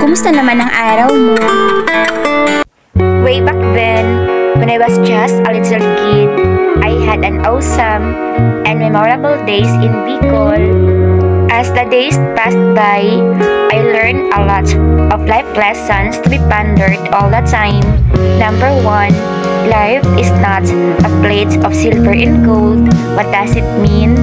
Kumusta naman ang araw mo? Way back then, when I was just a little kid, I had an awesome and memorable days in Bicol. As the days passed by, I learned a lot of life lessons to be pondered all the time. Number 1, life is not a plate of silver and gold. What does it mean?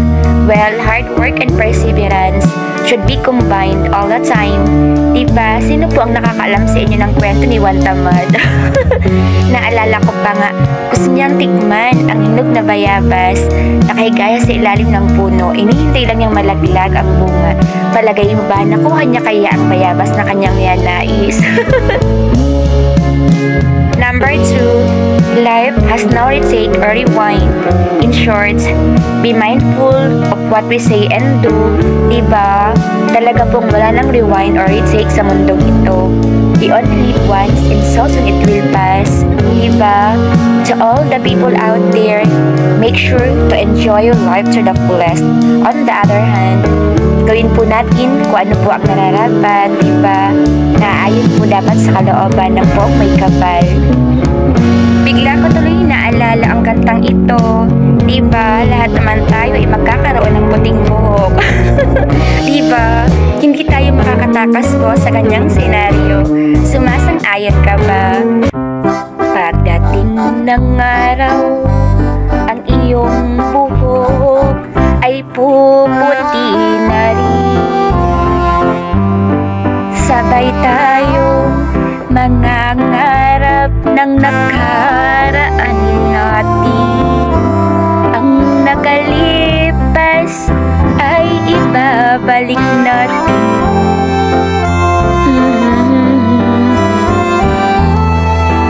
Well, hard work and perseverance should be combined all the time. Diba? Sino po ang nakakaalam sa inyo ng kwento ni Juan Tamad? Naalala ko pa nga, gusto niyang tikman ang hinog na bayabas na kahigaya sa ilalim ng puno. Inihintay lang niyang malaglag ang bunga. Palagay mo ba, nakuha niya kaya ang bayabas na kanyang niyanais? Number 2, life has no retake or rewind. In short, be mindful of what we say and do. Diba? Talaga pong wala nang rewind or retake sa mundong ito. We only live once and so soon it will pass. Diba? To all the people out there, make sure to enjoy your life to the fullest. On the other hand, gawin po natin kung ano po ang nararapat, diba? Naayon po dapat sa kalooban ng poong may kapal. Bigla ko tuloy naalala ang kantang ito. Diba? Lahat naman tayo ay magkakaroon ng puting buhok. Diba? Hindi tayo makakatakas po sa kanyang senaryo. Sumasang-ayon ka ba? Pagdating ng araw, ang iyong buhok ay puputi na rin. Sabay tayo mangangarap ng nakaraan natin. Ang nakalipas ay ibabalik natin.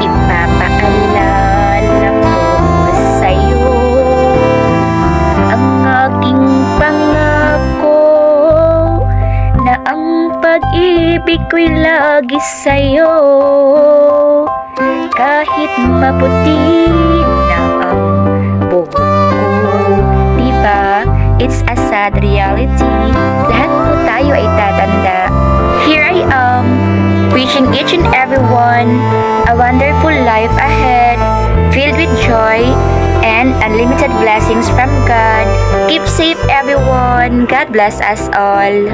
Ipapaalala ko sa'yo ang aking pangako na ang pag-ibig ko'y lagi sa'yo. Kahit maputi na ang buhok ko, diba? It's a sad reality. Lahat po tayo ay tatanda. Here I am, wishing each and everyone a wonderful life ahead, filled with joy and unlimited blessings from God. Keep safe everyone. God bless us all.